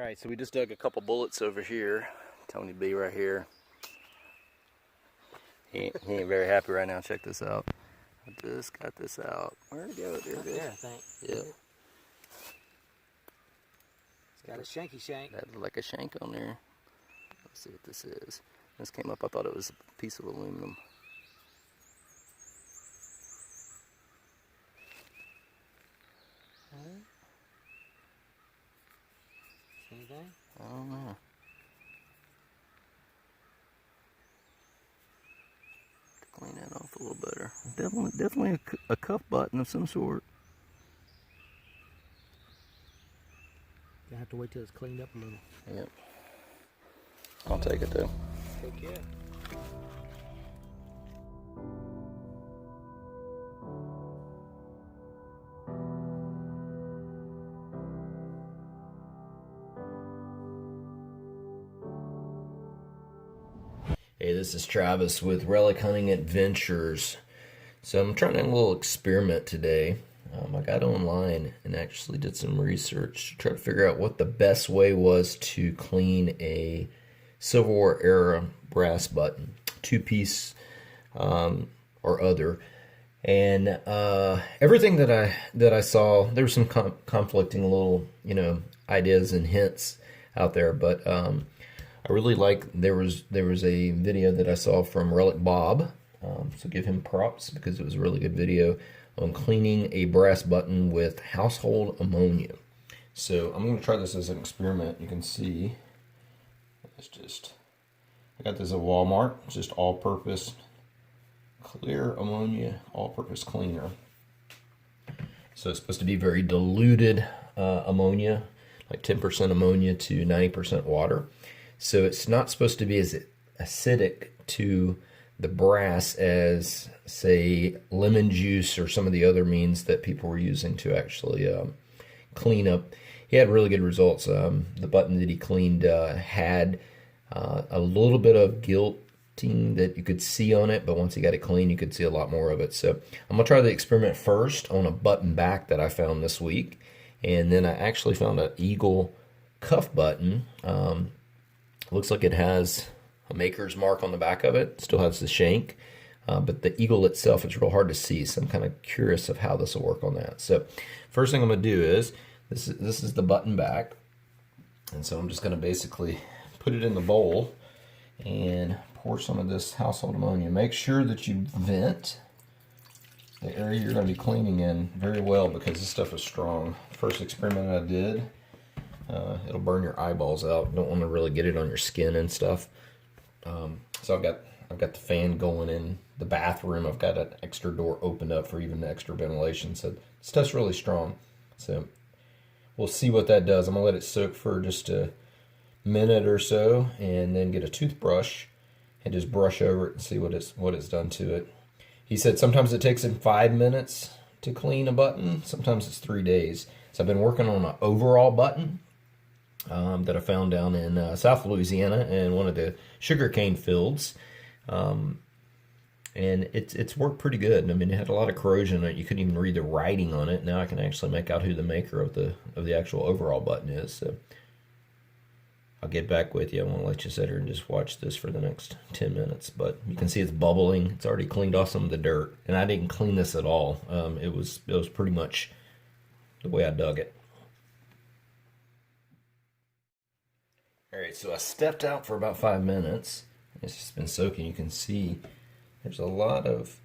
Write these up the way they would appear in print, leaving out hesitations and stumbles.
Alright, so we just dug a couple bullets over here. Tony B right here. He ain't very happy right now. Check this out. I just got this out. Where'd it go? There it is. There, I think. Yep. It's got a shanky shank. That looked like a shank on there. Let's see what this is. This came up, I thought it was a piece of aluminum. Anything? I don't know. Clean that off a little better. Definitely a cuff button of some sort. You have to wait till it's cleaned up a little. Yep. I'll take it though. Take care. Hey, this is Travis with Relic Hunting Adventures. So I'm trying a little experiment today. I got online and actually did some research to try to figure out what the best way was to clean a Civil War era brass button, two-piece or other. And everything that I saw, there were some conflicting little ideas and hints out there, but I really like, there was a video that I saw from Relic Bob, so give him props because it was a really good video on cleaning a brass button with household ammonia. So I'm going to try this as an experiment. You can see, I got this at Walmart. It's just all-purpose clear ammonia, all-purpose cleaner. So it's supposed to be very diluted ammonia, like 10% ammonia to 90% water. So it's not supposed to be as acidic to the brass as, say, lemon juice or some of the other means that people were using to actually clean up. He had really good results. The button that he cleaned had a little bit of gilting that you could see on it, but once he got it clean, you could see a lot more of it. So I'm going to try the experiment first on a button back that I found this week. And then I actually found an Eagle cuff button. Looks like it has a maker's mark on the back of it. Still has the shank, but the Eagle itself is real hard to see, so I'm kind of curious of how this will work on that. So first thing I'm going to do is, this is the button back, and so I'm just going to basically put it in the bowl and pour some of this household ammonia. Make sure that you vent the area you're going to be cleaning in very well because this stuff is strong. First experiment I did, it'll burn your eyeballs out. Don't want to really get it on your skin and stuff. So I've got the fan going in the bathroom. I've got an extra door opened up for even the extra ventilation. So this stuff's really strong. So we'll see what that does. I'm gonna let it soak for just a minute or so, and then get a toothbrush and just brush over it and see what it's done to it. He said sometimes it takes him 5 minutes to clean a button. Sometimes it's 3 days. So I've been working on an overall button that I found down in South Louisiana in one of the sugarcane fields, and it's worked pretty good. I mean, it had a lot of corrosion on it. You couldn't even read the writing on it. Now I can actually make out who the maker of the actual overall button is. So I'll get back with you. I won't let you sit here and just watch this for the next 10 minutes. But you can see it's bubbling. It's already cleaned off some of the dirt, and I didn't clean this at all. It was pretty much the way I dug it. Alright, so I stepped out for about 5 minutes. It's just been soaking. You can see there's a lot of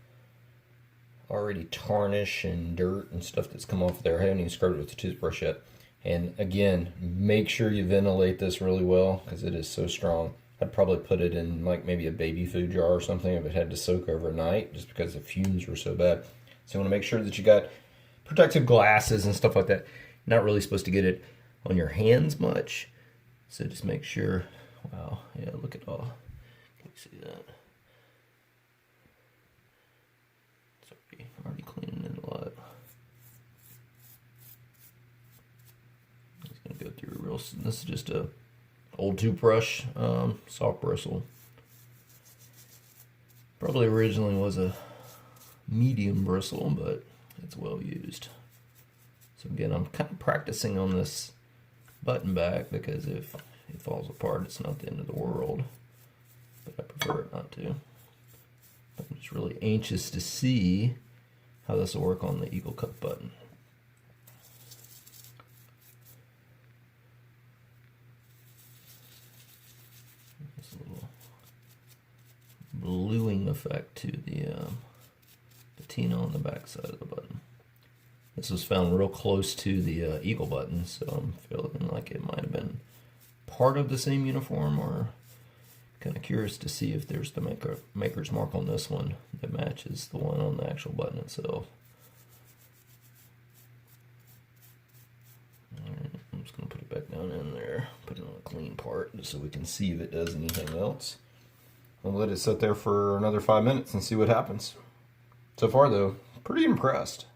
already tarnish and dirt and stuff that's come off there. I haven't even scrubbed it with the toothbrush yet. And again, make sure you ventilate this really well because it is so strong. I'd probably put it in like maybe a baby food jar or something if it had to soak overnight just because the fumes were so bad. So you want to make sure that you got protective glasses and stuff like that. You're not really supposed to get it on your hands much. So just make sure, wow, yeah, look at all, can you see that? It's already cleaning it a lot. It's gonna go through real, this is just a old toothbrush, soft bristle. Probably originally was a medium bristle, but it's well used. So again, I'm kind of practicing on this button back, because if it falls apart, it's not the end of the world. But I prefer it not to. I'm just really anxious to see how this will work on the Eagle Cup button. There's a little bluing effect to the patina on the back side of the button. This was found real close to the Eagle button, so I'm feeling like it might have been part of the same uniform, or kind of curious to see if there's the maker's mark on this one that matches the one on the actual button itself. Alright, I'm just going to put it back down in there, put it on a clean part, just so we can see if it does anything else. We'll let it sit there for another 5 minutes and see what happens. So far though, pretty impressed.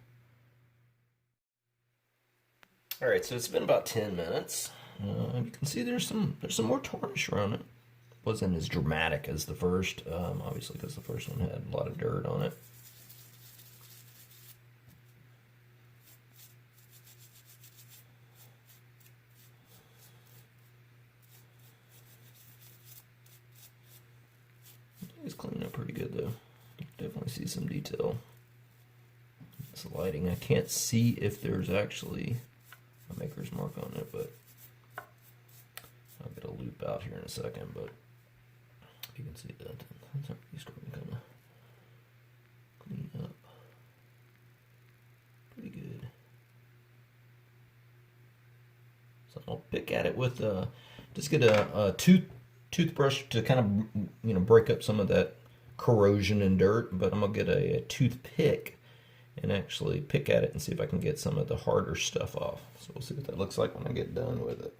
Alright, so it's been about 10 minutes. You can see there's some more tarnish around it. Wasn't as dramatic as the first, obviously, because the first one had a lot of dirt on it. It's cleaning up pretty good though. Definitely see some detail. This lighting, I can't see if there's actually a maker's mark on it, but I'll get a loop out here in a second. But if you can see that, it's already starting to kind of clean up pretty good. So I'll pick at it with just get a toothbrush to kind of break up some of that corrosion and dirt, but I'm gonna get a toothpick and actually pick at it and see if I can get some of the harder stuff off. So we'll see what that looks like when I get done with it.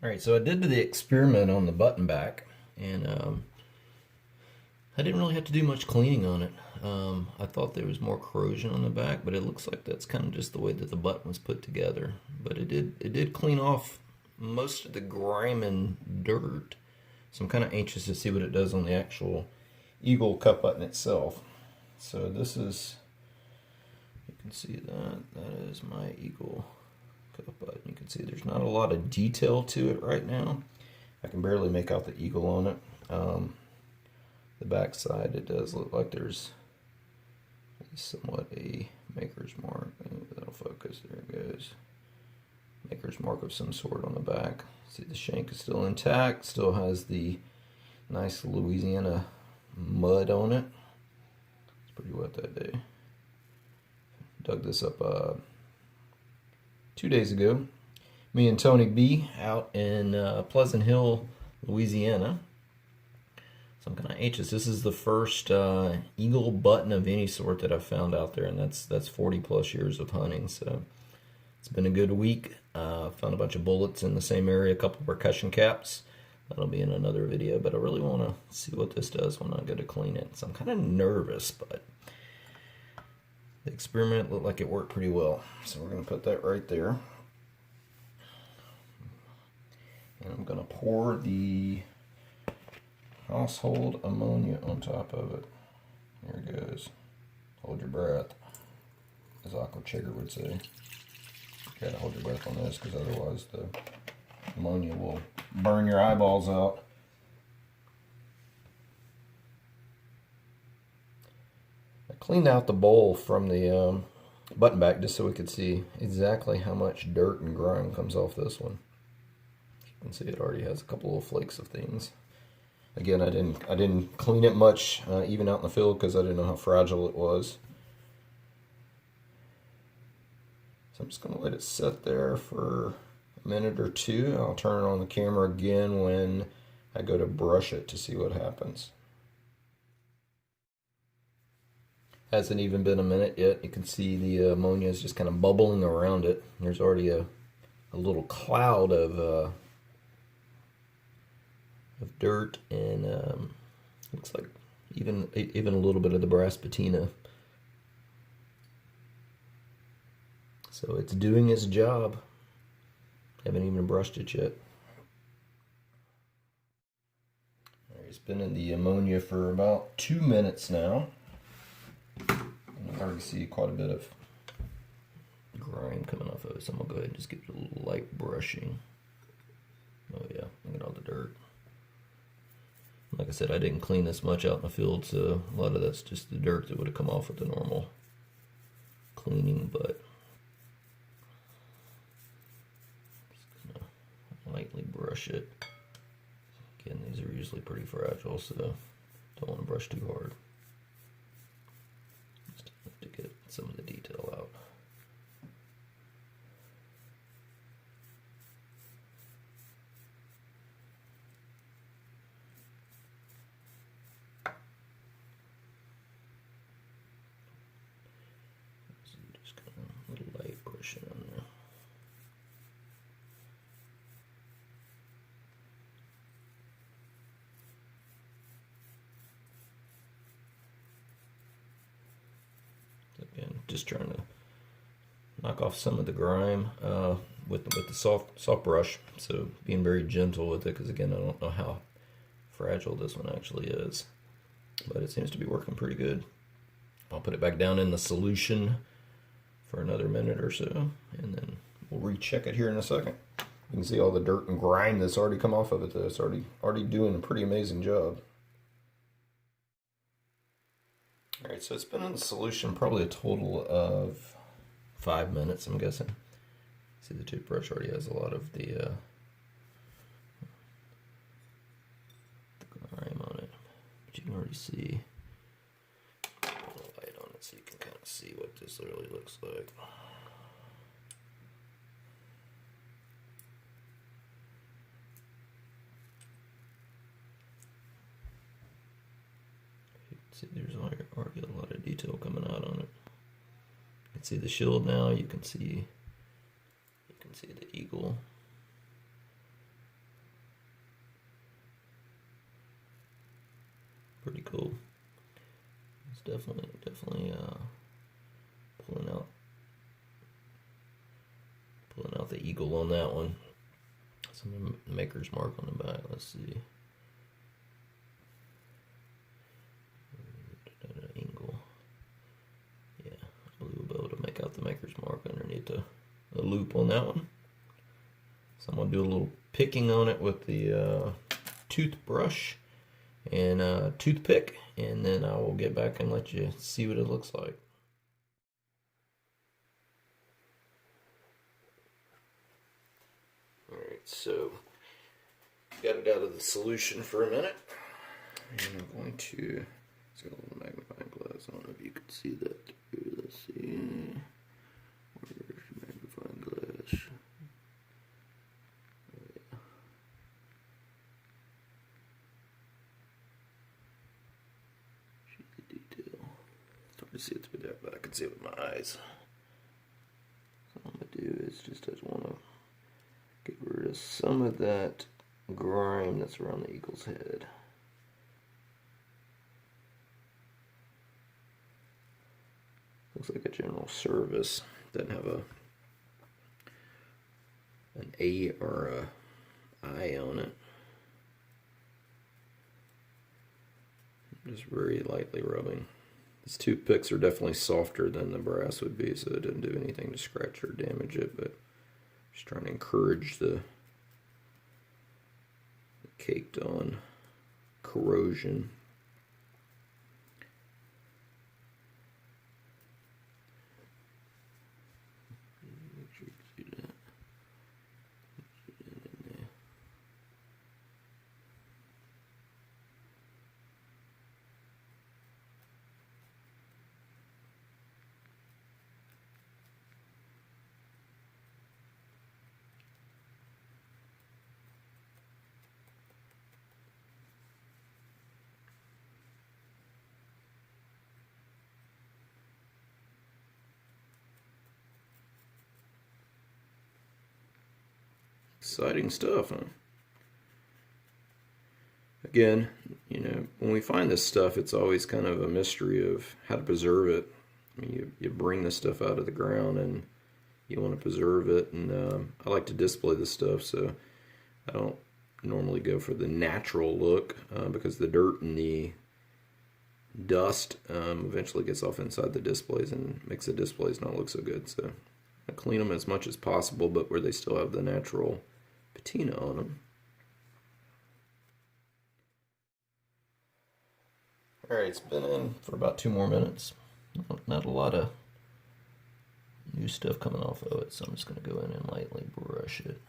Alright, so I did the experiment on the button back, and I didn't really have to do much cleaning on it. I thought there was more corrosion on the back, but it looks like that's kind of just the way that the button was put together. But it did clean off most of the grime and dirt. So I'm kind of anxious to see what it does on the actual Eagle Cup button itself. So this is, you can see that is my Eagle Cup button. You can see there's not a lot of detail to it right now. I can barely make out the eagle on it. The back side, it does look like there's somewhat a maker's mark. That'll focus, there it goes. Maker's mark of some sort on the back. See, the shank is still intact, still has the nice Louisiana mud on it. It's pretty wet that day. Dug this up 2 days ago. Me and Tony B out in Pleasant Hill, Louisiana. So I'm kind of anxious. This is the first Eagle button of any sort that I've found out there, and that's 40 plus years of hunting. So it's been a good week. Found a bunch of bullets in the same area, a couple percussion caps. That'll be in another video, but I really want to see what this does when I go to clean it. So I'm kind of nervous, but the experiment looked like it worked pretty well. So we're going to put that right there. And I'm going to pour the household ammonia on top of it. Here it goes. Hold your breath, as Aqua Chigger would say. You gotta hold your breath on this, because otherwise the ammonia will burn your eyeballs out. I cleaned out the bowl from the button back just so we could see exactly how much dirt and grime comes off this one. You can see it already has a couple little flakes of things. Again, I didn't clean it much even out in the field, because I didn't know how fragile it was. So I'm just going to let it sit there for a minute or two. I'll turn it on the camera again when I go to brush it to see what happens. Hasn't even been a minute yet. You can see the ammonia is just kind of bubbling around it. There's already a little cloud of dirt, and looks like even a little bit of the brass patina. So it's doing its job. Haven't even brushed it yet. It's been in the ammonia for about 2 minutes now. And I've already see quite a bit of grime coming off of it, so I'm gonna go ahead and just give it a little light brushing. Oh yeah, look at all the dirt. Like I said, I didn't clean this much out in the field, so a lot of that's just the dirt that would have come off with the normal cleaning, but just gonna lightly brush it. Again, these are usually pretty fragile, so don't want to brush too hard. Just enough to get some of the detail out. So just kind of a little light brushing on there. Again, just trying to knock off some of the grime with the soft brush. So being very gentle with it, because again, I don't know how fragile this one actually is, but it seems to be working pretty good. I'll put it back down in the solution for another minute or so, and then we'll recheck it here in a second. You can see all the dirt and grime that's already come off of it. It's already doing a pretty amazing job. Alright, so it's been in the solution probably a total of 5 minutes, I'm guessing. See, the toothbrush already has a lot of the grime on it. But you can already see a little light on it so you can kind of see what this really looks like. See, there's already a lot of detail coming out on it. You can see the shield now. You can see the eagle. Pretty cool. It's definitely pulling out the eagle on that one. Some maker's mark on the back. Let's see. Angle. Yeah, I believe we'll be able to make out the maker's mark underneath a loop on that one. So I'm going to do a little picking on it with the toothbrush and toothpick, and then I will get back and let you see what it looks like. Alright, so got it out of the solution for a minute, and I'm going to, it's got a little magnifying glass on if you can see that too. Let's see, where's the magnifying glass? Oh, yeah. See the detail. It's hard to see it through there, but I can see it with my eyes. So what I'm going to do is just, I just want to get rid of some of that grime that's around the eagle's head. Looks like a general service. Doesn't have an A or a I on it. Just very lightly rubbing. These toothpicks are definitely softer than the brass would be, so it didn't do anything to scratch or damage it, but just trying to encourage the caked on corrosion. Make sure you can see that. Get it in there. Exciting stuff, huh? Again, you know, when we find this stuff, it's always kind of a mystery of how to preserve it. I mean, you bring this stuff out of the ground and you want to preserve it, and I like to display this stuff, so I don't normally go for the natural look because the dirt and the dust eventually gets off inside the displays and makes the displays not look so good. So I clean them as much as possible, but where they still have the natural patina on them. Alright, it's been in for about 2 more minutes. Not a lot of new stuff coming off of it, so I'm just going to go in and lightly brush it.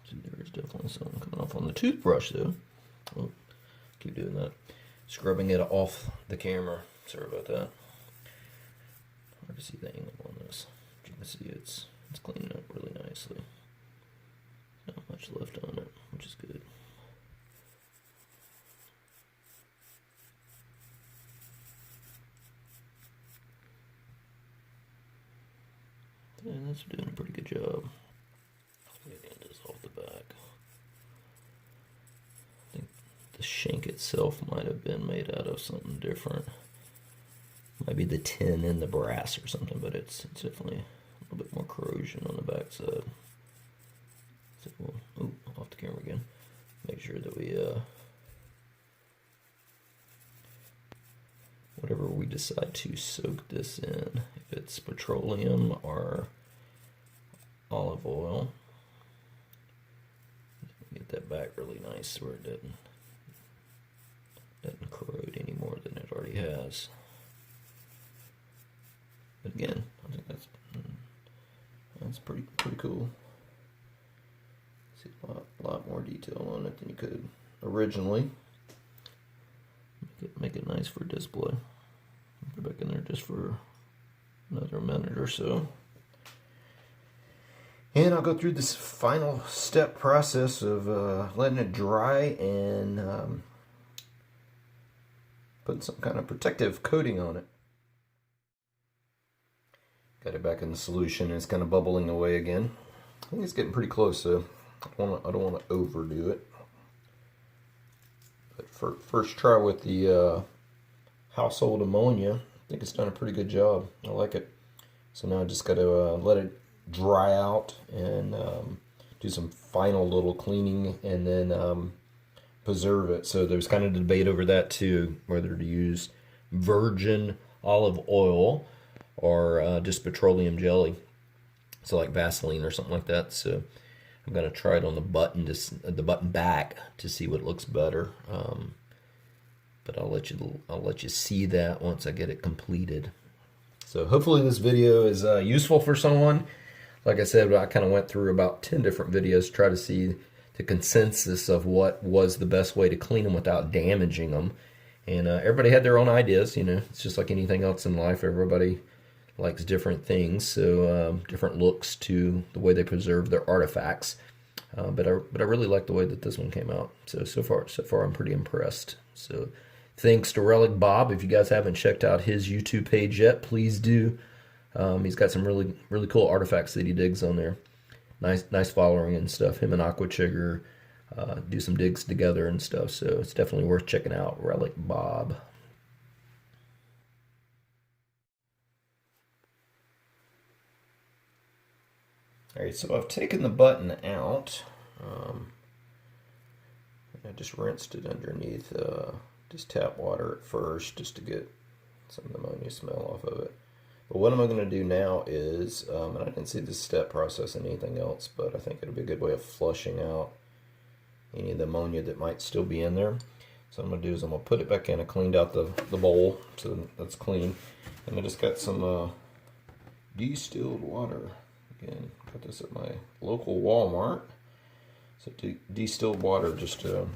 See, there's definitely something coming off on the toothbrush, though. Oh, keep doing that. Scrubbing it off the camera. Sorry about that. Hard to see the angle on this. As you can see, it's cleaning up really nicely. Not much left on it, which is good. Yeah, that's doing a pretty good job. Getting this off the back. I think the shank itself might have been made out of something different. Might be the tin and the brass or something, but it's definitely a little bit more corrosion on the back side. So we'll, off the camera again. Make sure that we, whatever we decide to soak this in, if it's petroleum or olive oil, get that back really nice where it doesn't corrode any more than it already has. But again, I think that's pretty cool. See a lot more detail on it than you could originally. Make it nice for display. Put it back in there just for another minute or so. And I'll go through this final step process of letting it dry and putting some kind of protective coating on it. Got it back in the solution and it's kind of bubbling away again. I think it's getting pretty close, so I don't want to overdo it. But first try with the household ammonia, I think it's done a pretty good job. I like it. So now I just got to let it dry out and do some final little cleaning and then preserve it. So there's kind of debate over that too, whether to use virgin olive oil or just petroleum jelly, so like Vaseline or something like that. So I'm gonna try it on the button, the button back, to see what looks better. But I'll let you see that once I get it completed. So hopefully this video is useful for someone. Like I said, I kind of went through about 10 different videos to try to see the consensus of what was the best way to clean them without damaging them. And everybody had their own ideas, you know. It's just like anything else in life. Everybody likes different things, so different looks to the way they preserve their artifacts. But I really like the way that this one came out. So far I'm pretty impressed. So thanks to Relic Bob. If you guys haven't checked out his YouTube page yet, please do. He's got some really cool artifacts that he digs on there. Nice following and stuff. Him and Aquachigger do some digs together and stuff. So it's definitely worth checking out. Relic Bob. Alright, so I've taken the button out. I just rinsed it underneath just tap water at first, just to get some of the ammonia smell off of it. But what I'm going to do now is, and I didn't see this step process in anything else, but I think it'll be a good way of flushing out any of the ammonia that might still be in there. So what I'm going to do is I'm going to put it back in. I cleaned out the bowl, so that's clean. And I just got some distilled water. Again, got this at my local Walmart. So distilled water just to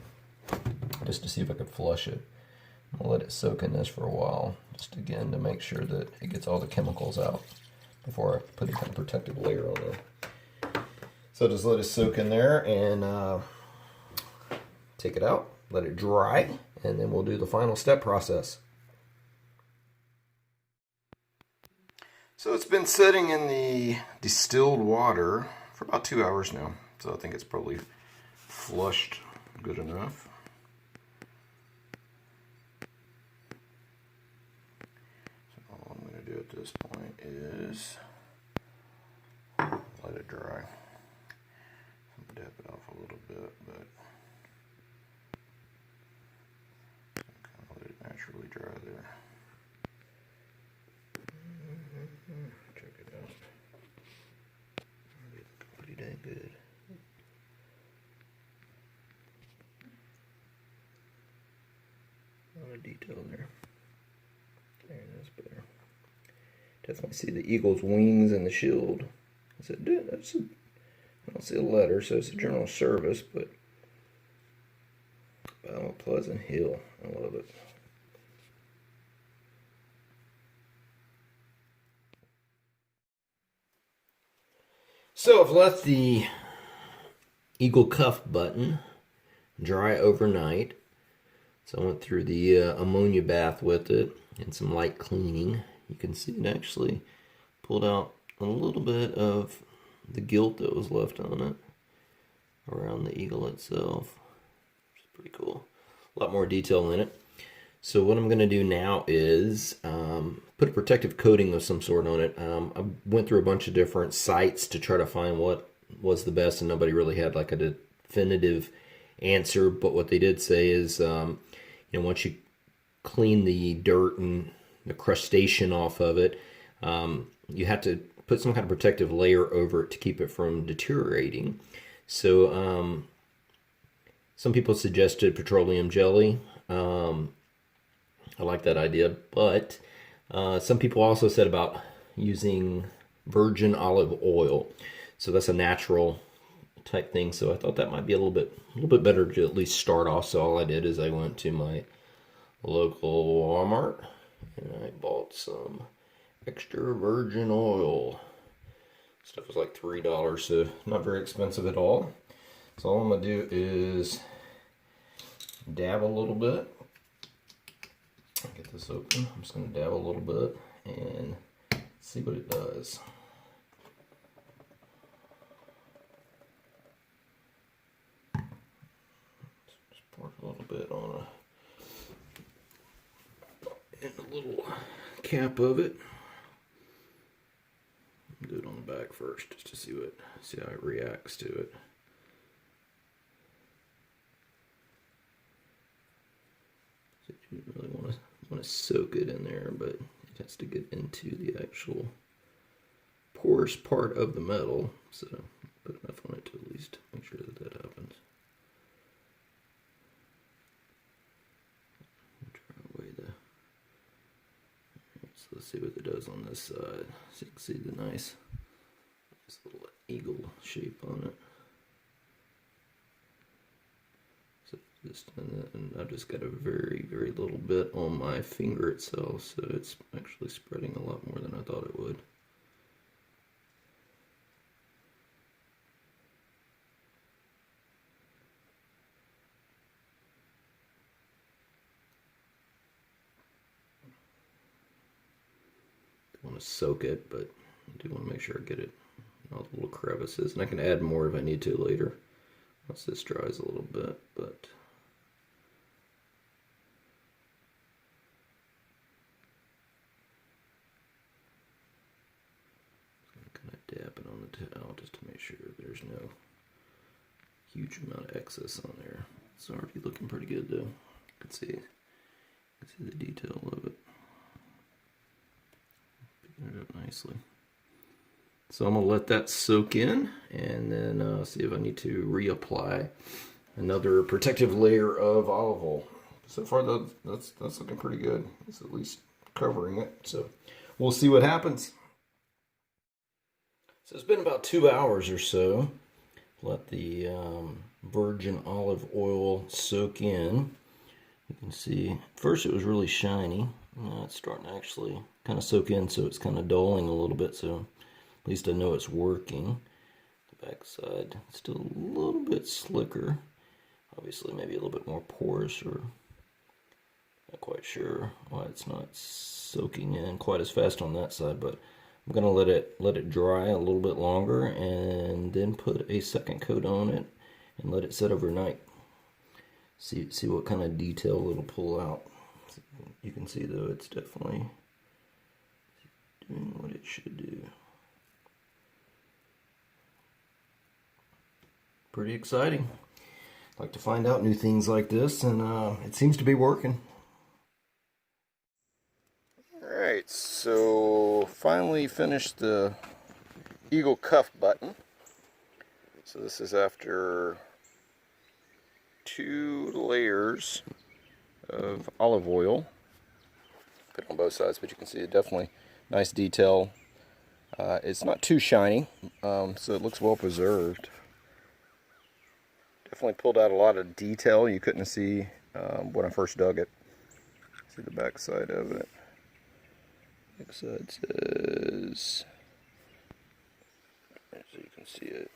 see if I could flush it. I'll let it soak in this for a while, just again to make sure that it gets all the chemicals out before I put a kind of protective layer on there. So just let it soak in there and take it out, let it dry, and then we'll do the final step process. So it's been sitting in the distilled water for about 2 hours now. So I think it's probably flushed good enough. So all I'm going to do at this point is let it dry. I'll dab it off a little bit, but A lot of detail there. There, that's better. Definitely see the eagle's wings and the shield. I said, dude, I don't see a letter, so it's a general service, but Battle of Pleasant Hill. I love it. So I've left the Eagle cuff button dry overnight. So I went through the ammonia bath with it and some light cleaning. You can see it actually pulled out a little bit of the gilt that was left on it around the eagle itself, which is pretty cool. A lot more detail in it. So what I'm going to do now is put a protective coating of some sort on it. I went through a bunch of different sites to try to find what was the best, and nobody really had like a definitive answer. But what they did say is, once you clean the dirt and the crustacean off of it, you have to put some kind of protective layer over it to keep it from deteriorating. So some people suggested petroleum jelly. I like that idea, but some people also said about using virgin olive oil. So that's a natural type thing. So I thought that might be a little bit better to at least start off. So all I did is I went to my local Walmart and I bought some extra virgin oil. Stuff was like $3, so not very expensive at all. So all I'm gonna do is dab a little bit. Get this open. I'm just gonna dab a little bit and see what it does. Just pour a little bit on a little cap of it. Do it on the back first, just to see how it reacts to it. So you really want to soak it in there, but it has to get into the actual porous part of the metal. So put enough on it to at least make sure that happens. So let's see what it does on this side. So you can see the nice little eagle shape on it. So and I've just got a very, very little bit on my finger itself, so it's actually spreading a lot more than I thought it would. Want to soak it, but I do want to make sure I get it in all the little crevices, and I can add more if I need to later once this dries a little bit. But I'm kind of dab it on the towel just to make sure there's no huge amount of excess on there. It's already looking pretty good though. You can see the detail of it. It up nicely. So I'm gonna let that soak in, and then see if I need to reapply another protective layer of olive oil. So far, that's looking pretty good. It's at least covering it. So we'll see what happens. So it's been about 2 hours or so. Let the virgin olive oil soak in. You can see, at first it was really shiny. Now it's starting to actually kind of soak in, so it's kind of dulling a little bit, so at least I know it's working. The back side, still a little bit slicker. Obviously maybe a little bit more porous, or not quite sure why it's not soaking in quite as fast on that side, but I'm going to let it dry a little bit longer and then put a second coat on it and let it set overnight. See what kind of detail it'll pull out. You can see though it's definitely doing what it should do. Pretty exciting. Like to find out new things like this, and it seems to be working. Alright, so finally finished the Eagle cuff button. So this is after 2 layers of olive oil. Put it on both sides, but you can see it definitely nice detail. It's not too shiny, so it looks well preserved. Definitely pulled out a lot of detail you couldn't see when I first dug it. See the back side of it. Back side says, so you can see it,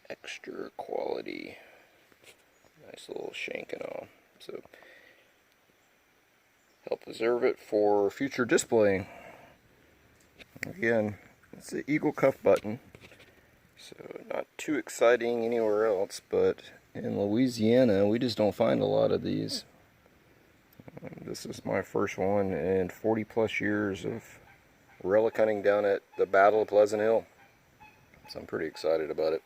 extra quality. Nice little shank and all. So help preserve it for future display. Again, it's the eagle cuff button. So not too exciting anywhere else, but in Louisiana we just don't find a lot of these. This is my first one in 40 plus years of relic hunting down at the Battle of Pleasant Hill. So I'm pretty excited about it.